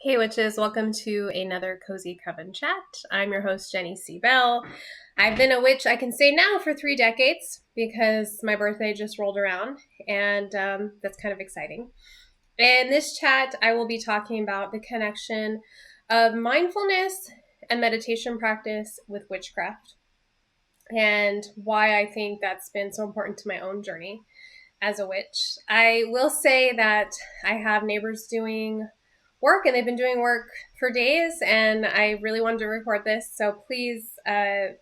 Hey witches, welcome to another Cozy Coven chat. I'm your host, Jenny C. Bell. I've been a witch, I can say now, for 3 decades because my birthday just rolled around, and that's kind of exciting. In this chat, I will be talking about the connection of mindfulness and meditation practice with witchcraft and why I think that's been so important to my own journey as a witch. I will say that I have neighbors doing work, and they've been doing work for days, and I really wanted to record this, so please let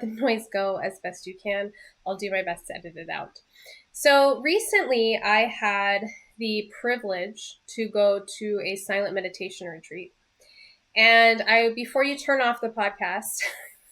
the noise go as best you can. I'll do my best to edit it out. So recently I had the privilege to go to a silent meditation retreat, and before you turn off the podcast,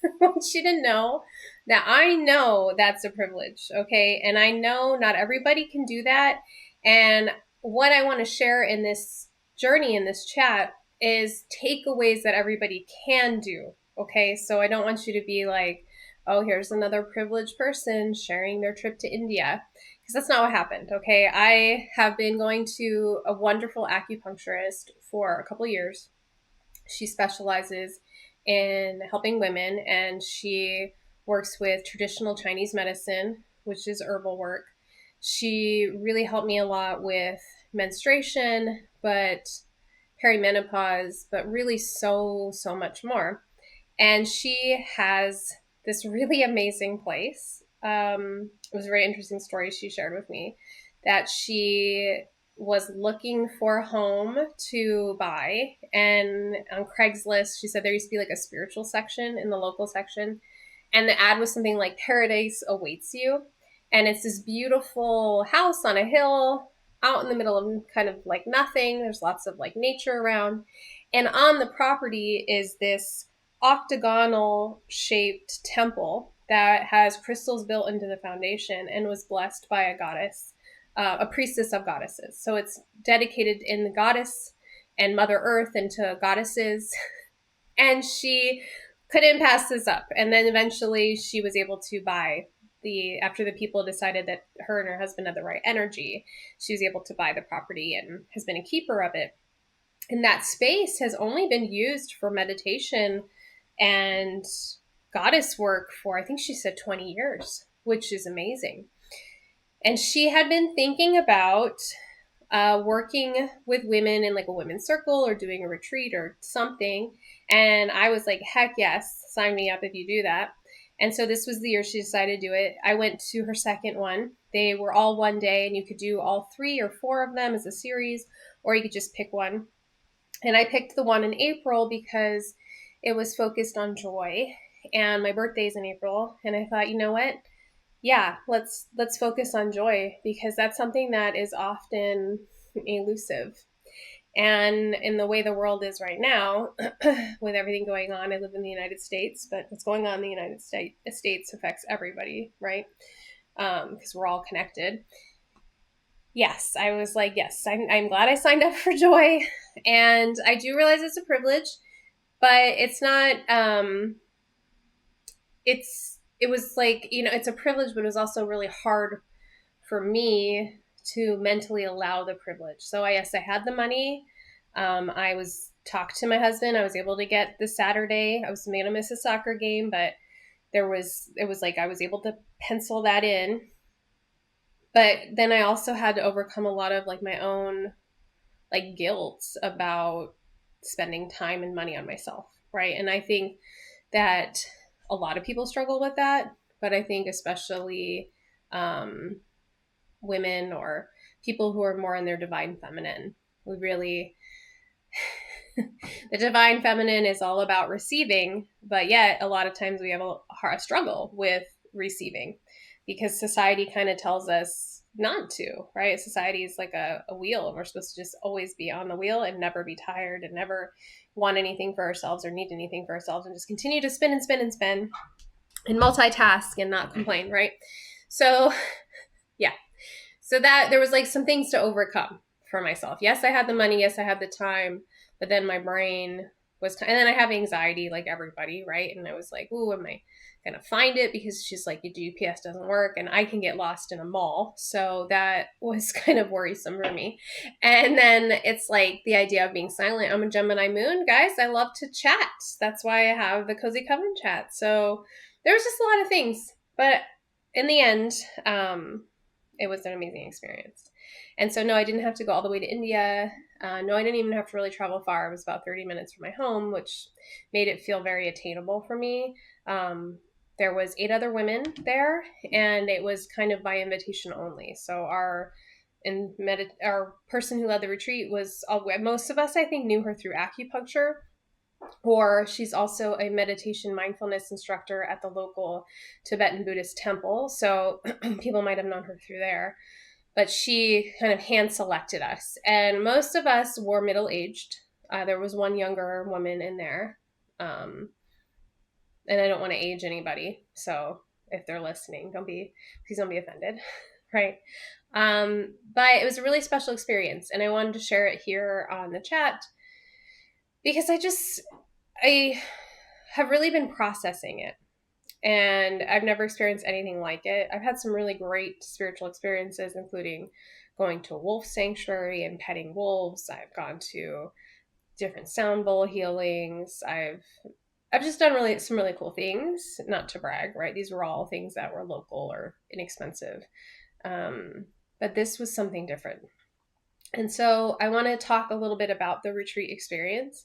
I want you to know that I know that's a privilege, okay? And I know not everybody can do that. And what I want to share in this journey, in this chat, is takeaways that everybody can do, okay? So I don't want you to be like, oh, here's another privileged person sharing their trip to India, because that's not what happened, okay? I have been going to a wonderful acupuncturist for a couple years. She specializes in helping women, and she works with traditional Chinese medicine, which is herbal work. She really helped me a lot with menstruation, but perimenopause, but really so much more. And she has this really amazing place. It was a very interesting story she shared with me, that she was looking for a home to buy, and on Craigslist she said there used to be like a spiritual section in the local section, and the ad was something like paradise awaits you, and it's this beautiful house on a hill out in the middle of kind of like nothing. There's lots of like nature around, and on the property is this octagonal shaped temple that has crystals built into the foundation and was blessed by a goddess, a priestess of goddesses. So it's dedicated in the goddess and Mother Earth and to goddesses. And she couldn't pass this up. And then eventually she was able to buy after the people decided that her and her husband had the right energy, she was able to buy the property and has been a keeper of it. And that space has only been used for meditation and goddess work for, I think she said 20 years, which is amazing. And she had been thinking about working with women in like a women's circle or doing a retreat or something. And I was like, heck yes, sign me up if you do that. And so this was the year she decided to do it. I went to her second one. They were all one day, and you could do all 3 or 4 of them as a series, or you could just pick one. And I picked the one in April because it was focused on joy, and my birthday's in April. And I thought, you know what? Yeah, let's focus on joy, because that's something that is often elusive. And in the way the world is right now, with everything going on, I live in the United States, but what's going on in the United States affects everybody, right? Because we're all connected. Yes, I was like, yes, I'm glad I signed up for joy. And I do realize it's a privilege, but it's not, it was like, it's a privilege, but it was also really hard for me to mentally allow the privilege. So I had the money. I was talked to my husband. I was able to get the Saturday. I was going to miss a soccer game, but it was like I was able to pencil that in. But then I also had to overcome a lot of like my own like guilt about spending time and money on myself, right? And I think that a lot of people struggle with that, but I think especially women or people who are more in their divine feminine, we really the divine feminine is all about receiving, but yet a lot of times we have a struggle with receiving because society kind of tells us not to, right? Society is like a wheel, and we're supposed to just always be on the wheel and never be tired and never want anything for ourselves or need anything for ourselves and just continue to spin and spin and spin and multitask and not complain, right? So yeah, so that there was like some things to overcome for myself. Yes, I had the money. Yes, I had the time. But then my brain and then I have anxiety like everybody, right? And I was like, ooh, am I going to find it? Because she's like, your GPS doesn't work and I can get lost in a mall. So that was kind of worrisome for me. And then it's like the idea of being silent. I'm a Gemini moon, guys. I love to chat. That's why I have the Cozy Coven chat. So there was just a lot of things, but in the end, it was an amazing experience. And so, no, I didn't have to go all the way to India. No, I didn't even have to really travel far. It was about 30 minutes from my home, which made it feel very attainable for me. There was 8 other women there, and it was kind of by invitation only. So our person who led the retreat was, most of us, I think, knew her through acupuncture, or she's also a meditation mindfulness instructor at the local Tibetan Buddhist temple. So people might have known her through there. But she kind of hand selected us. And most of us were middle-aged. There was one younger woman in there. And I don't want to age anybody. So if they're listening, please don't be offended. Right. But it was a really special experience. And I wanted to share it here on the chat because I have really been processing it. And I've never experienced anything like it. I've had some really great spiritual experiences, including going to a wolf sanctuary and petting wolves. I've gone to different sound bowl healings. I've just done some really cool things, not to brag, right? These were all things that were local or inexpensive. But this was something different. And so I want to talk a little bit about the retreat experience.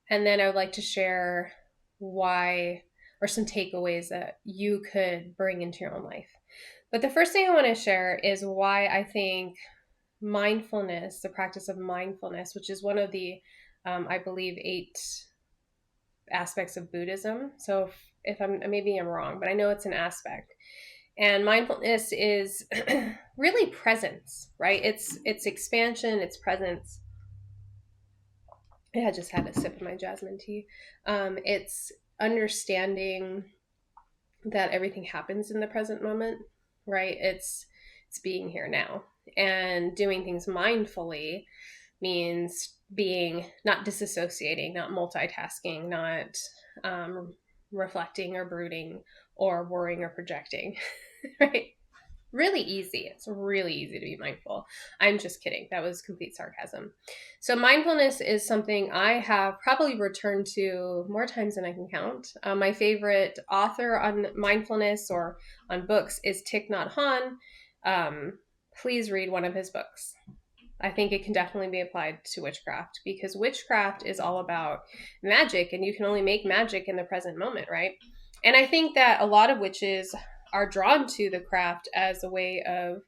And then I would like to share why, or some takeaways that you could bring into your own life. But the first thing I want to share is why I think mindfulness, the practice of mindfulness, which is one of the, I believe, 8 aspects of Buddhism. So if maybe I'm wrong, but I know it's an aspect. And mindfulness is really presence, right? It's expansion, it's presence. I just had a sip of my jasmine tea. It's understanding that everything happens in the present moment, right? It's being here now. And doing things mindfully means being not disassociating, not multitasking, not reflecting or brooding or worrying or projecting, right? Really easy. It's really easy to be mindful. I'm just kidding. That was complete sarcasm. So mindfulness is something I have probably returned to more times than I can count. My favorite author on mindfulness or on books is Thich Nhat Hanh. Please read one of his books. I think it can definitely be applied to witchcraft because witchcraft is all about magic and you can only make magic in the present moment, right? And I think that a lot of witches are drawn to the craft as a way of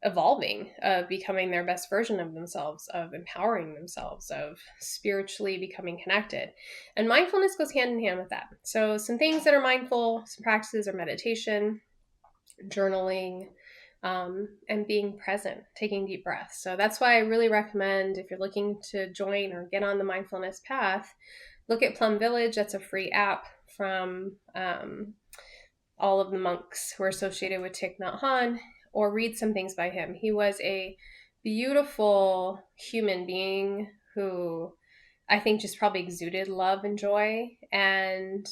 evolving, of becoming their best version of themselves, of empowering themselves, of spiritually becoming connected. And mindfulness goes hand in hand with that. So some things that are mindful, some practices are meditation, journaling, and being present, taking deep breaths. So that's why I really recommend if you're looking to join or get on the mindfulness path, look at Plum Village. That's a free app from all of the monks who are associated with Thich Nhat Hanh, or read some things by him. He was a beautiful human being who I think just probably exuded love and joy, and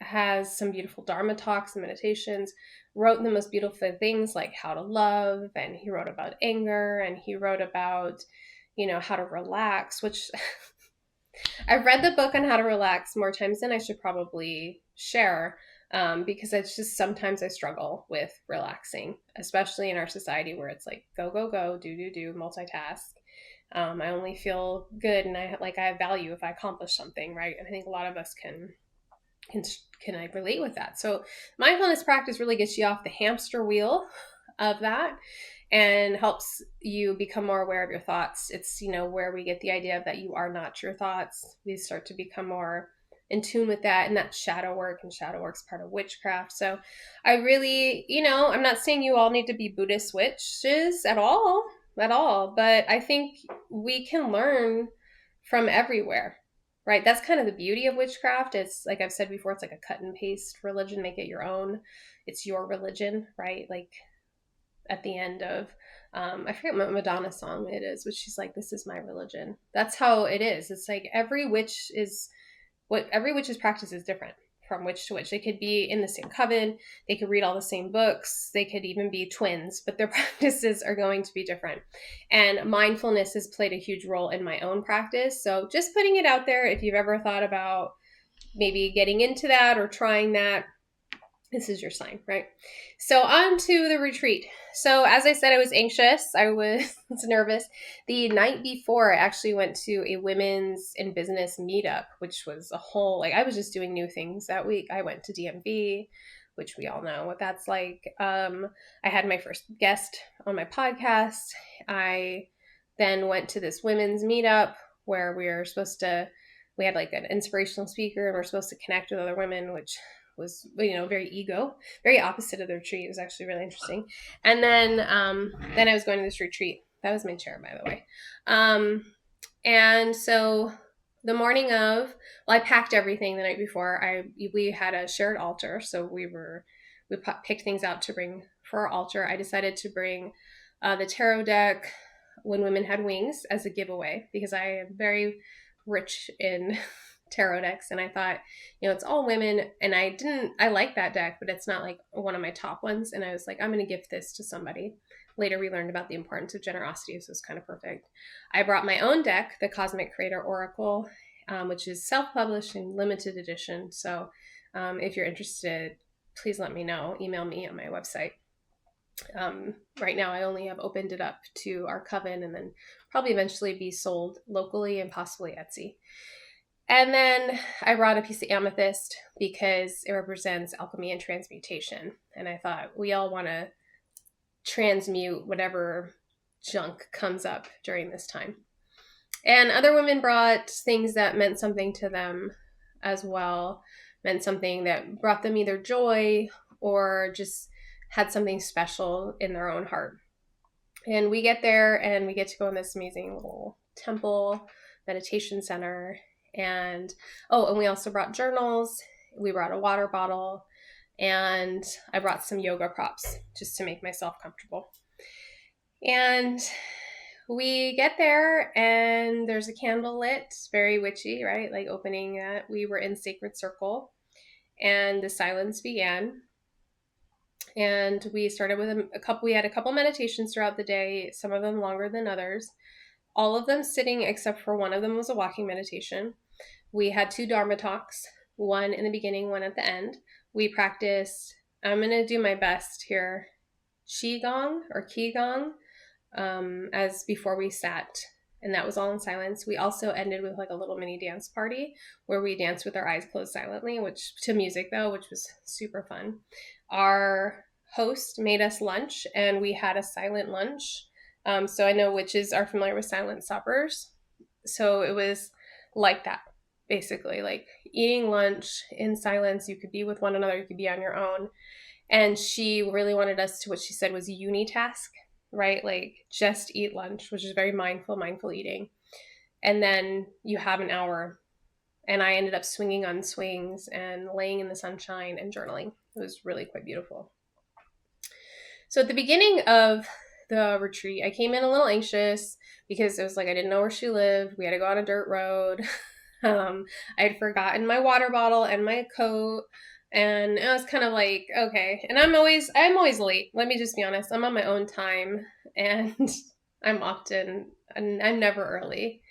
has some beautiful Dharma talks and meditations, wrote the most beautiful things like how to love, and he wrote about anger, and he wrote about, how to relax, which I've read the book on how to relax more times than I should probably share. Because it's just sometimes I struggle with relaxing, especially in our society where it's like go, go, go, do, multitask. I only feel good and I have value if I accomplish something, right? And I think a lot of us can I relate with that. So mindfulness practice really gets you off the hamster wheel of that and helps you become more aware of your thoughts. It's, where we get the idea of that you are not your thoughts. We start to become more in tune with that, and that's shadow work, and shadow work's part of witchcraft. So I really, I'm not saying you all need to be Buddhist witches at all, but I think we can learn from everywhere, right? That's kind of the beauty of witchcraft. It's like I've said before, it's like a cut and paste religion, make it your own. It's your religion, right? Like at the end of, I forget what Madonna song it is, but she's like, this is my religion. That's how it is. It's like every witch is every witch's practice is different from witch to witch. They could be in the same coven, they could read all the same books, they could even be twins, but their practices are going to be different. And mindfulness has played a huge role in my own practice. So just putting it out there, if you've ever thought about maybe getting into that or trying that, this is your sign, right? So on to the retreat. So as I said, I was anxious. I was nervous. The night before, I actually went to a women's in business meetup, which was a whole, like, I was just doing new things that week. I went to DMV, which we all know what that's like. I had my first guest on my podcast. I then went to this women's meetup where we had like an inspirational speaker and we're supposed to connect with other women, which was, very opposite of the retreat. It was actually really interesting. And then I was going to this retreat. That was my chair, by the way. And so the morning of, I packed everything the night before. We had a shared altar, so we picked things out to bring for our altar. I decided to bring the tarot deck, When Women Had Wings, as a giveaway because I am very rich in tarot decks, and I thought, it's all women, and I like that deck, but it's not like one of my top ones, and I was like, I'm going to gift this to somebody. Later we learned about the importance of generosity, so it's kind of perfect. I brought my own deck, the Cosmic Creator Oracle, which is self-published and limited edition, so if you're interested, please let me know. Email me on my website. Right now I only have opened it up to our Coven, and then probably eventually be sold locally and possibly Etsy. And then I brought a piece of amethyst because it represents alchemy and transmutation. And I thought we all want to transmute whatever junk comes up during this time. And other women brought things that meant something to them as well, meant something that brought them either joy or just had something special in their own heart. And we get there and we get to go in this amazing little temple meditation center. And we also brought journals. We brought a water bottle, and I brought some yoga props just to make myself comfortable. And we get there and there's a candle lit, very witchy, right? Like opening that. We were in sacred circle and the silence began. And we started with we had a couple meditations throughout the day, some of them longer than others. All of them sitting except for one of them was a walking meditation. We had 2 Dharma talks, one in the beginning, one at the end. We practiced, I'm going to do my best here, Qigong or Qigong, as before we sat, and that was all in silence. We also ended with like a little mini dance party where we danced with our eyes closed silently, to music though, which was super fun. Our host made us lunch and we had a silent lunch. So I know witches are familiar with silent suppers. So it was like that, basically, like eating lunch in silence. You could be with one another, you could be on your own. And she really wanted us to, what she said was unitask, right? Like just eat lunch, which is very mindful eating. And then you have an hour. And I ended up swinging on swings and laying in the sunshine and journaling. It was really quite beautiful. So at the beginning of the retreat, I came in a little anxious because it was like I didn't know where she lived. We had to go on a dirt road. I had forgotten my water bottle and my coat, and I was kind of like, okay. And I'm always late. Let me just be honest. I'm on my own time, and I'm never early.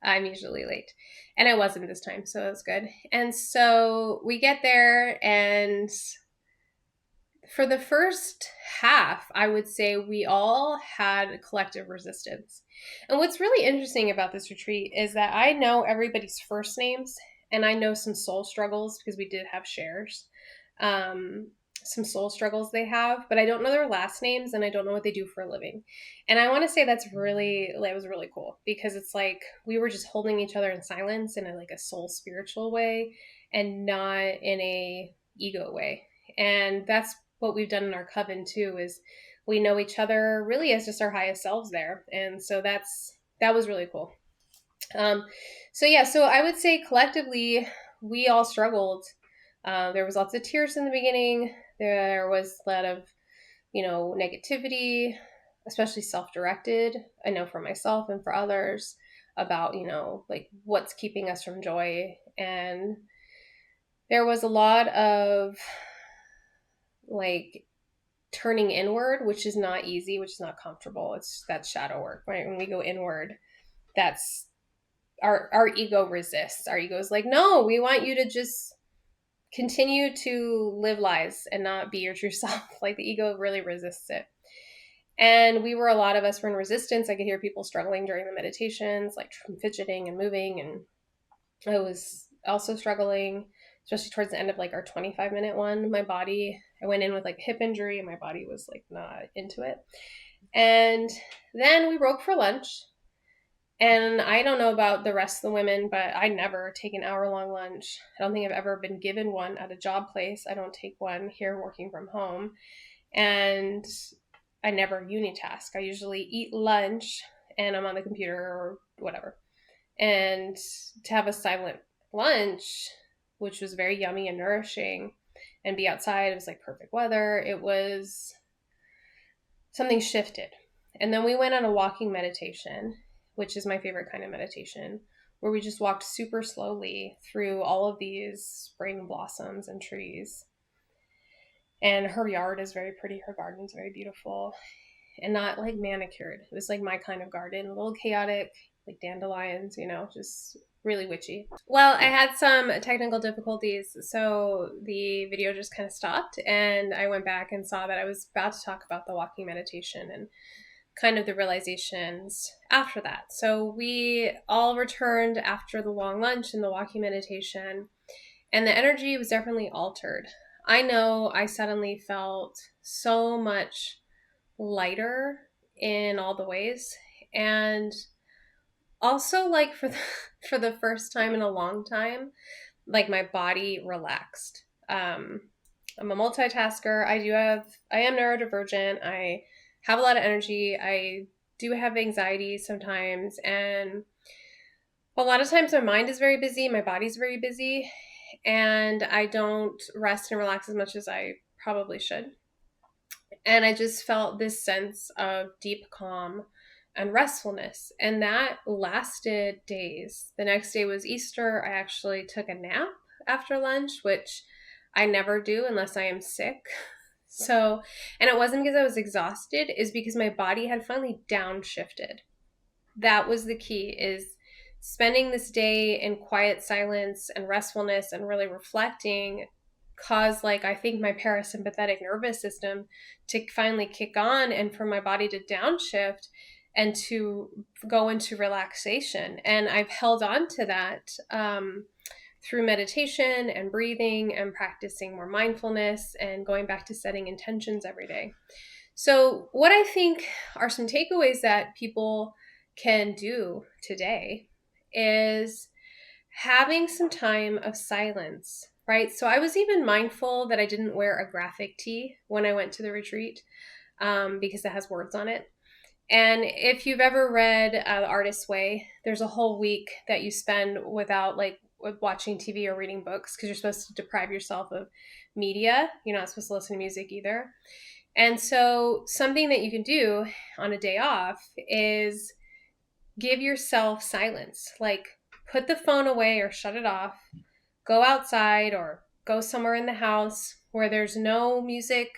I'm usually late, and I wasn't this time, so it was good. And so we get there, and for the first half, I would say we all had collective resistance. And what's really interesting about this retreat is that I know everybody's first names, and I know some soul struggles because we did have shares. Some soul struggles they have, but I don't know their last names and I don't know what they do for a living. And I want to say that was really cool because it's like we were just holding each other in silence in a soul spiritual way and not in a ego way. And that's what we've done in our coven too, is we know each other really as just our highest selves there. And so that was really cool. So I would say collectively, we all struggled. There was lots of tears in the beginning. There was a lot of, negativity, especially self-directed. I know for myself and for others. about, like what's keeping us from joy. And there was a lot of like turning inward, which is not easy, which is not comfortable. That's shadow work, right? When we go inward, that's our ego resists. Our ego is like, no, we want you to just continue to live lies and not be your true self. Like the ego really resists it. And a lot of us were in resistance. I could hear people struggling during the meditations, like fidgeting and moving. And I was also struggling, especially towards the end of like our 25-minute one. I went in with like hip injury and my body was like not into it. And then we broke for lunch. And I don't know about the rest of the women, but I never take an hour-long lunch. I don't think I've ever been given one at a job place. I don't take one here working from home. And I never unitask. I usually eat lunch and I'm on the computer or whatever. And to have a silent lunch, which was very yummy and nourishing, and be outside, it was like perfect weather. It was something shifted. And then we went on a walking meditation, which is my favorite kind of meditation, where we just walked super slowly through all of these spring blossoms and trees. And her yard is very pretty. Her garden is very beautiful and not like manicured. It was like my kind of garden, a little chaotic, like dandelions, just really witchy. Well, I had some technical difficulties, so the video just kind of stopped, and I went back and saw that I was about to talk about the walking meditation and kind of the realizations after that. So we all returned after the long lunch and the walking meditation, and the energy was definitely altered. I know I suddenly felt so much lighter in all the ways, and also like for the first time in a long time, like my body relaxed. I'm a multitasker. I am neurodivergent. I have a lot of energy. I do have anxiety sometimes, and a lot of times my mind is very busy, my body's very busy, and I don't rest and relax as much as I probably should. And I just felt this sense of deep calm and restfulness. And that lasted days. The next day was Easter. I actually took a nap after lunch, which I never do unless I am sick. So, and it wasn't because I was exhausted, it's because my body had finally downshifted. That was the key, is spending this day in quiet silence and restfulness and really reflecting caused, like, I think my parasympathetic nervous system to finally kick on and for my body to downshift and to go into relaxation. And I've held on to that through meditation and breathing and practicing more mindfulness and going back to setting intentions every day. So what I think are some takeaways that people can do today is having some time of silence, right? So I was even mindful that I didn't wear a graphic tee when I went to the retreat because it has words on it. And if you've ever read The Artist's Way, there's a whole week that you spend without like watching TV or reading books because you're supposed to deprive yourself of media. You're not supposed to listen to music either. And so something that you can do on a day off is give yourself silence. Like put the phone away or shut it off. Go outside or go somewhere in the house where there's no music,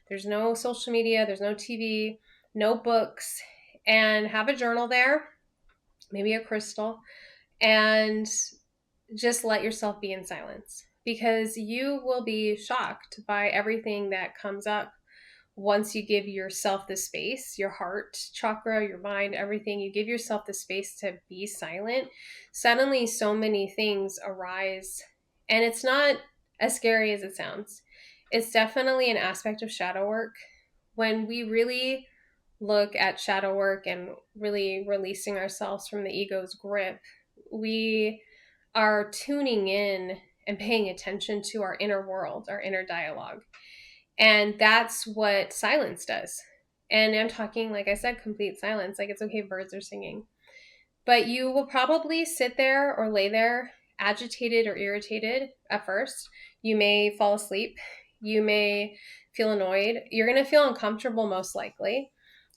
there's no social media, there's no TV, no books, and have a journal there, maybe a crystal, and just let yourself be in silence, because you will be shocked by everything that comes up once you give yourself the space, your heart chakra, your mind, everything, you give yourself the space to be silent. Suddenly so many things arise, and it's not as scary as it sounds. It's definitely an aspect of shadow work. When we really look at shadow work and really releasing ourselves from the ego's grip, we are tuning in and paying attention to our inner world, our inner dialogue. And that's what silence does. And I'm talking, like I said, complete silence. Like it's okay if birds are singing. But you will probably sit there or lay there agitated or irritated at first. You may fall asleep. You may feel annoyed. You're going to feel uncomfortable most likely.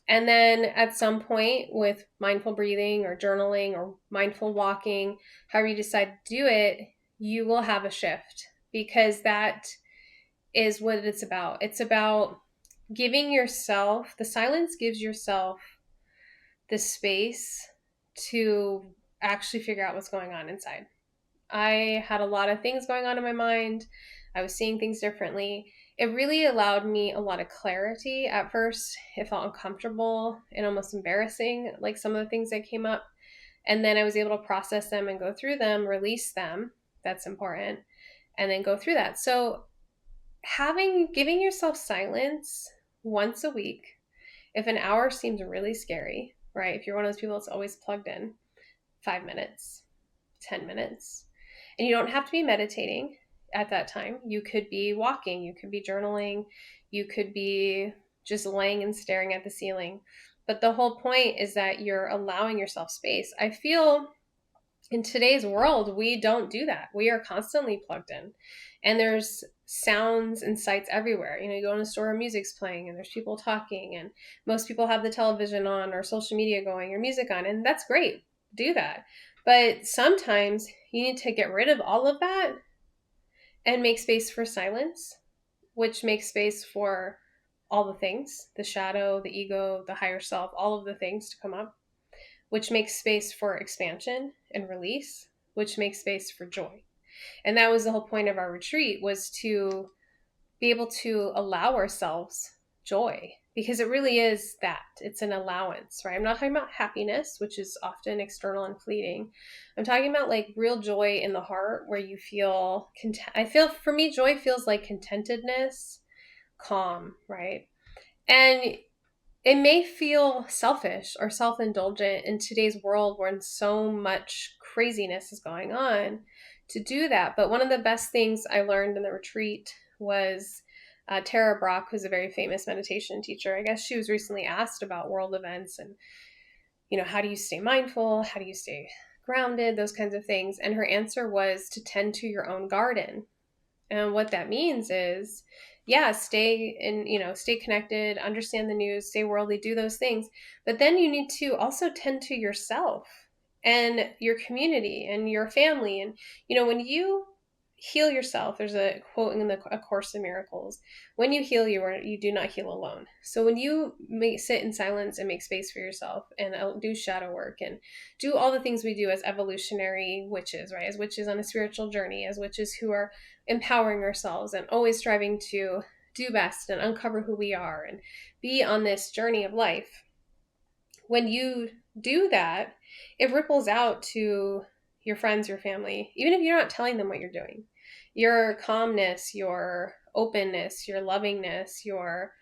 And then at some point with mindful breathing or journaling or mindful walking, however you decide to do it, you will have a shift, because that is what it's about. It's about giving yourself, the silence gives yourself the space to actually figure out what's going on inside. I had a lot of things going on in my mind. I was seeing things differently. It really allowed me a lot of clarity. At first, it felt uncomfortable and almost embarrassing, like some of the things that came up. And then I was able to process them and go through them, release them. That's important. And then go through that. So giving yourself silence once a week, if an hour seems really scary, right? If you're one of those people that's always plugged in, 5 minutes, 10 minutes. And you don't have to be meditating at that time. You could be walking, you could be journaling, you could be just laying and staring at the ceiling. But the whole point is that you're allowing yourself space. I feel in today's world, we don't do that. We are constantly plugged in. And there's sounds and sights everywhere. You go in a store, music's playing, and there's people talking, and most people have the television on or social media going or music on, and that's great. Do that. But sometimes you need to get rid of all of that and make space for silence, which makes space for all the things, the shadow, the ego, the higher self, all of the things to come up, which makes space for expansion and release, which makes space for joy. And that was the whole point of our retreat, was to be able to allow ourselves joy, because it really is that. It's an allowance, right? I'm not talking about happiness, which is often external and fleeting. I'm talking about like real joy in the heart, where you feel for me, joy feels like contentedness, calm, right? And it may feel selfish or self-indulgent in today's world when so much craziness is going on to do that. But one of the best things I learned in the retreat was Tara Brach, who's a very famous meditation teacher. I guess she was recently asked about world events and, how do you stay mindful? How do you stay grounded? Those kinds of things. And her answer was to tend to your own garden. And what that means is, stay connected, understand the news, stay worldly, do those things. But then you need to also tend to yourself and your community and your family. And, when you heal yourself, there's a quote in A Course in Miracles: when you heal, you do not heal alone. So when you sit in silence and make space for yourself and do shadow work and do all the things we do as evolutionary witches, right? As witches on a spiritual journey, as witches who are empowering ourselves and always striving to do best and uncover who we are and be on this journey of life. When you do that, it ripples out to your friends, your family, even if you're not telling them what you're doing. Your calmness, your openness, your lovingness, your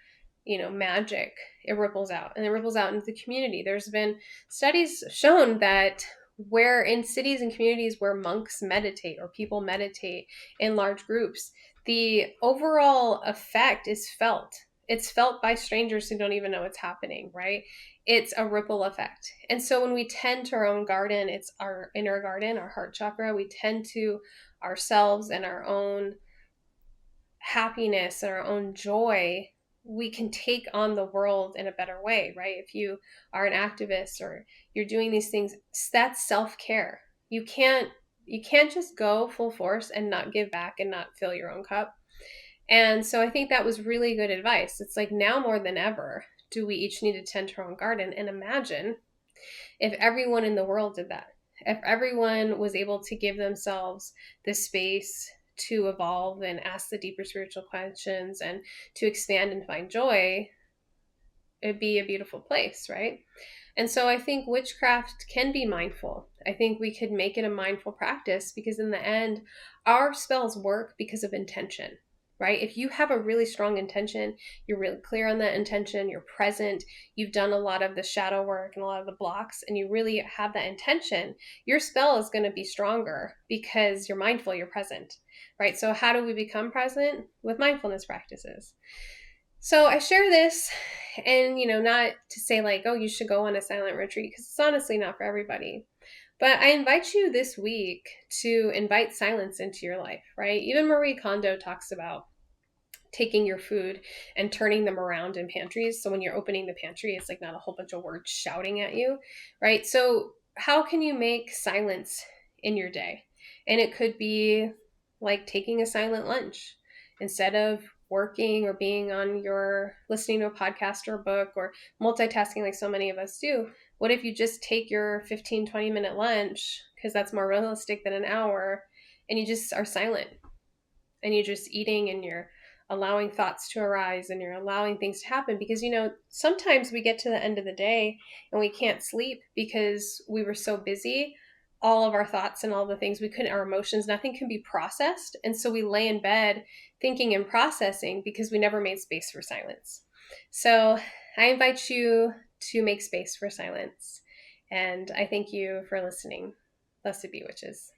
magic, it ripples out, and it ripples out into the community. There's been studies shown that where in cities and communities where monks meditate or people meditate in large groups, the overall effect is felt. It's felt by strangers who don't even know it's happening, right? It's a ripple effect. And so when we tend to our own garden, it's our inner garden, our heart chakra, we tend to ourselves and our own happiness and our own joy, we can take on the world in a better way, right? If you are an activist or you're doing these things, that's self-care. You can't just go full force and not give back and not fill your own cup. And so I think that was really good advice. It's like, now more than ever do we each need to tend to our own garden. And imagine if everyone in the world did that. If everyone was able to give themselves the space to evolve and ask the deeper spiritual questions and to expand and find joy, it'd be a beautiful place, right? And so I think witchcraft can be mindful. I think we could make it a mindful practice, because in the end, our spells work because of intention, right? If you have a really strong intention, you're really clear on that intention, you're present, you've done a lot of the shadow work and a lot of the blocks, and you really have that intention, your spell is going to be stronger because you're mindful, you're present, right? So how do we become present? With mindfulness practices. So I share this, and, not to say like, oh, you should go on a silent retreat, because it's honestly not for everybody. But I invite you this week to invite silence into your life, right? Even Marie Kondo talks about taking your food and turning them around in pantries. So when you're opening the pantry, it's like not a whole bunch of words shouting at you, right? So how can you make silence in your day? And it could be like taking a silent lunch instead of working or being on your listening to a podcast or a book or multitasking like so many of us do. What if you just take your 15-20 minute lunch, because that's more realistic than an hour, and you just are silent and you're just eating and you're allowing thoughts to arise and you're allowing things to happen? Because, sometimes we get to the end of the day and we can't sleep because we were so busy. All of our thoughts and all the things we couldn't, our emotions, nothing can be processed. And so we lay in bed thinking and processing because we never made space for silence. So I invite you to make space for silence. And I thank you for listening. Blessed be witches.